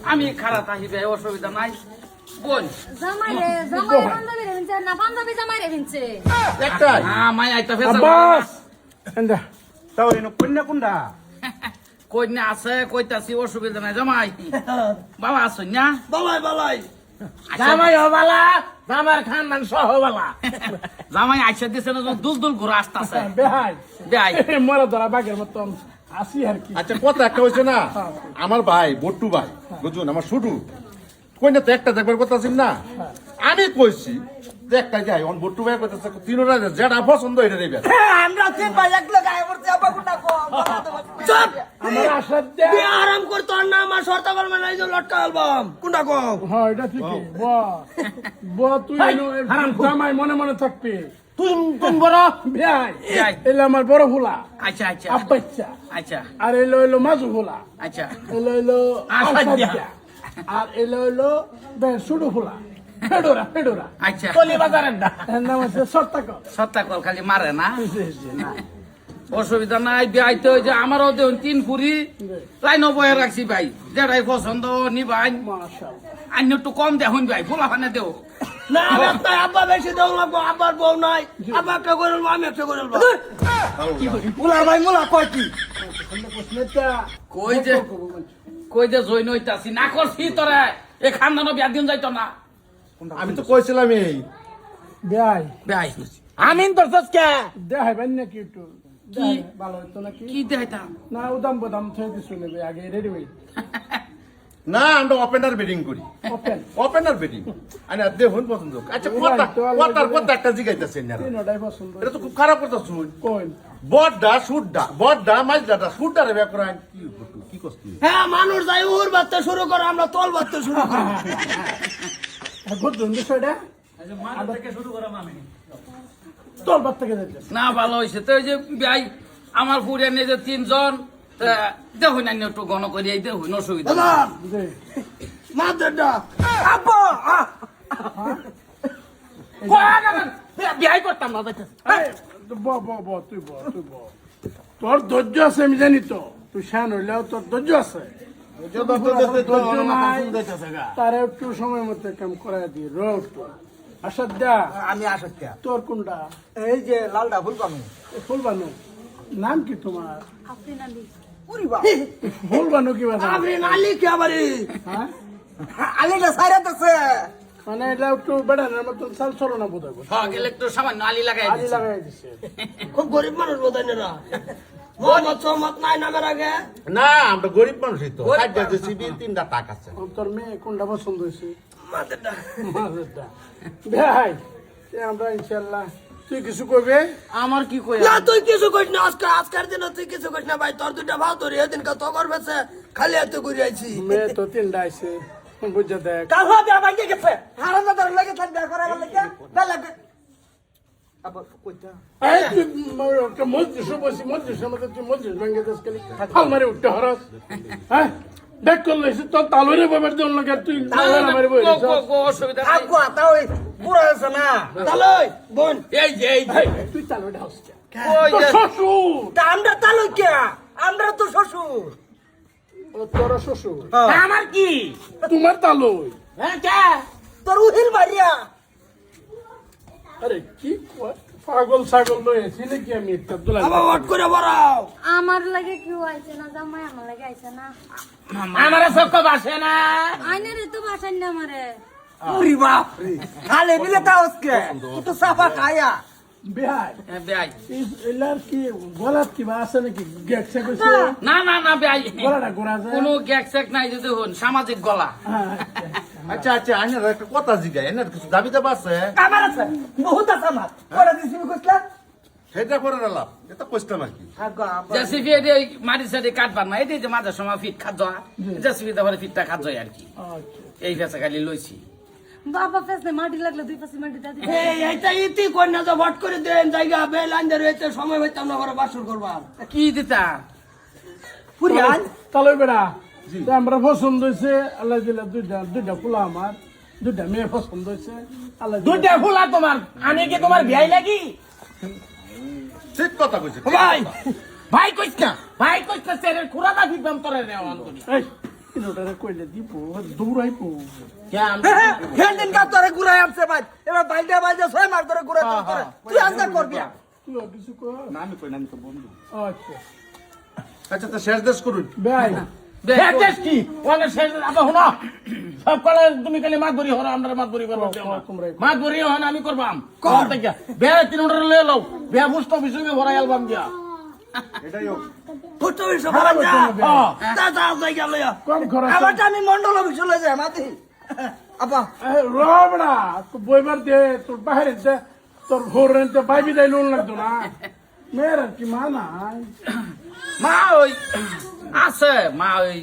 আমি খারাপ আহিবে অসুবিধা নাই বোন জামাই রে জামাই বান্ধবী রে ভিনছে না বান্ধবী জামাই রে ভিনছে একটা হ্যাঁ মাই আইতা ফেসা আব্বাস এন্ডা তাও এনো কন্যা কোনডা কইনা আছে কইতাছি অসুবিধা নাই জামাই বাবা আছো না বালাই বালাই জামাই হবালা জামার খানদান সহ হবালা জামাই আইসা দিছে না দুল দুল ঘুরে আসতাছে বেহাই বেহাই মরা ধরা বাঘের মতন আসি আর কি আচ্ছা কথা একটা হয়েছে না আমার ভাই বট্টু ভাই বুঝুন আমার শুটু কইনা তো একটা দেখবার কথা আছেন না আমি কইছি যে একটা যাই অন বট্টু ভাই কইতাছে তিনটা যেটা পছন্দ এটা দেবে আমরা তিন ভাই এক লোক আয় করতে আপা কোনটা কো চুপ আমার আশা দে তুই আরাম কর তোর না আমার শর্ত করবে না এই যে লটকা অ্যালবাম কোনটা কো হ্যাঁ এটা ঠিকই ব তুই এনো জামাই মনে মনে থাকবি তুই কোন বড় বেহাই বেহাই। এলো আমার বড় ফুলা আচ্ছা আচ্ছা আব্বাচ্চা আচ্ছা আর এলো মাঝু ফুলা আচ্ছা এলো আসাদ্যা। আসাদ্যা। আর এলো শুরু ফুলা ফেডোরা আচ্ছা কলি বাজারের না এর নাম হচ্ছে সত্তাকর সত্তা কল খালি মারে না অসুবিধা নাই বিয়াইতে ওই যে আমারও দেখুন তিন কুড়ি লাইন বয়ে রাখছি ভাই যেটাই পছন্দ নিবাই মাশাআল্লাহ আন্য একটু কম দেখুন ভাই ফুলা ফানে দেও না না আব্বা বেশি দাও লাগবো আব্বার বউ নাই আব্বা একটা করে আমি একটা করে মুলা ভাই মুলা কয় কি কই যে জৈন হইতাছি না করছি তোরা এ খানদানো বিয়া দিন যাইতো না আমি তো কইছিলাম এই বেহাই ভাই আমিন তো সস্কা দেখাইবেন নাকি একটু কি? ভালো হতো নাকি কি দেখাইতাম না উদাম বদাম থয়ে দিছিল আগে রেডি হই না আমরা ওপেনার ব্যাটিং করি ওপেন ওপেনার ব্যাটিং আরে দেখুন পছন্দ আচ্ছা কথা একটা জিগাইতাছেন না তিনটাই পছন্দ এটা তো খুব খারাপ কথা শুন কোন বড়ডা মাঝদাটা শুটডা রে ব্যাকরান কি কষ্ট হ্যাঁ মানুষ যাই উর বাড়তে শুরু করে আমরা তল বাড়তে শুরু করি বুঝুন বিষয়টা তোর বাদ থেকে যাচ্ছে না ভালো হয়েছে তো ওই যে ভাই আমার পুরিয়া নিয়ে যে তিনজন দেখুন না একটু গণ করি এই দেখুন অসুবিধা নেই। মাদেরটা আব্বা বিয়াই করতাম না দেখেন তুই তোর ধৈর্য আছে আমি জানি তো তুই শ্যান হইলেও তোর ধৈর্য আছে ধৈর্য নাই তার একটু সময় মতো কাম করাই দি রোড আসাদ্দা আমি আসক্তা তোর কোনটা এই যে লালটা ফুল পানু ফুলবানু নাম কি তোমার আফরিন আলী উরি বাপ ফুলবানু কি বাজা আমি নালি কে আবারি হ্যাঁ আলিটা সাইরাত আছে মানে এটা একটু বেড়ানোর মতন চাল চলো না বোধ হয় হ্যাঁ গেলে একটু সামান্য আলি লাগাই আলি দিছি। লাগাই দিছে খুব গরিব মানুষ বোধ না মোহাম্মদ সোহমত নাই নামের আগে না আমরা গরিব মানুষই তো কাজটা দিছি তিনটা টাকা আছে তোর মেয়ে কোনটা পছন্দ হয়েছে মাদেরটা মাঝেরটা ভাই আমরা ইনশাল্লাহ তুই কিছু করবে আমার কি কই না তুই কিছু করিস না আজকের দিন তুই কিছু করিস না ভাই তোর দুটা ভাও তোর এদিন কা তো করবেছে খালি এত ঘুরে আইছি মেয়ে তো তিনটা আইছে বুঝে দেখ কাল হবে ভাই গেছে হারাম দাদার লাগে থাক দেখা করা লাগে না লাগে আবার কইতা এই তুই একটা মজলিস বসি মজলিসের মধ্যে তুই মজলিস ভেঙে দিস খালি মারে উঠতে হরস হ্যাঁ দেখ করলে তোর তালুরে বাবার জন্য লাগে তুই মারে বই অসুবিধা নাই। আগুয়া তা ওই পুরো আছে না তালই বোন এই যে তুই তালুরে হাস ওই তোর যে শ্বশুর তা আমরা তালই কে আমরা তো শ্বশুর ও তোর শ্বশুর আমার কি তোমার তালুই হ্যাঁ কে তোর উহিল মারিয়া আরে কি কয়? পাগল ছাগল লয়েছি নাকি আমি একটা দুলা আবার ওট করে বড়াও আমার লাগে কেউ আইছে না জামাই আমার লাগে আইছে না আমার চক্ষ বাসে না আইনে রে তো বাসান না আমারে উরি বাপ রে খালে বিলে তাওসকে তো সাফা খায়া বিহাই ভাই এলার কি গলাত কিবা আছে নাকি গেছে কইছে না না না ভাই গলাটা গোড়া যায় কোনো গ্যাক স্যাক নাই যদি হন সামাজিক গলা হ্যাঁ, আচ্ছা আচ্ছা আইনার একটা কথা জিগাই এনার কিছু দাবি দাবা আছে আমার আছে বহুত আছে আমার করে দিছি কইছলা সেটা করে নিলাম এটা কইতাম আর কি আগুয়া জেসিবি এর মারি সাথে কাটবার না এই যে মাঝে সময় ফিট খাদ্য জেসিবি তারপরে ফিটটা খাদ্য আর কি আচ্ছা এই ফেসে খালি লইছি বাবা ফেসনে মাটি লাগলে দুই পাশে মাটি দাদি এই এইটা ইতি কই না যে ভট করে দেন জায়গা বেলাইন ধরে এতে সময় হইতাম না করে বাসর করবার কি দিতা পুরিয়ান তালই বেড়া তা আমরা পছন্দ হয়েছে আল্লাহ দিলা দুইটা ফুলা আমার দুইটা মেয়ে পছন্দ হয়েছে আল্লাহ দিলা। দুইটা ফুলা তোমার আমি কি তোমার বিয়াই লাগি ঠিক কথা কইছে ভাই ভাই কইছ না সেরের খুরাটা ফিটবাম তোরে রে অন্তরি এই তিনোটারে কইলে দিব দৌড়াইবো দিন কাপ তোরে ঘুরাই আসছে ভাই এবার বাইলটা বাইলটা 6 মাস ধরে ঘুরাই তোরে তুই আজকে করবি তুই আর কিছু কর না আমি কই না আমি তো বন্ধু আচ্ছা আচ্ছা তো শেষ দেশ করুন ভাই শেষ কি ওখানে শেষ আবার শোনো সব কলে তুমি খালি মাছ ধরি হরো আমরা মাছ ধরি করবো মাছ ধরি হন আমি করবাম কর থেকে বেয়া 300 লয়ে লও বেয়া বুঝতো বিষয়ে ভরা অ্যালবাম দিয়া এটাই হোক ফুটো বিষয় ভালো যা তা যা যাই গেল কম খরচ আবার আমি মন্ডল অফিসে লয়ে যাই মাতি আপা রবড়া তো বইবার দে তোর বাইরে দে তোর ঘর রেন্তে বাইবি দাই লোন লাগতো না মেয়ের কি মা নাই মা ওই আছে মা ওই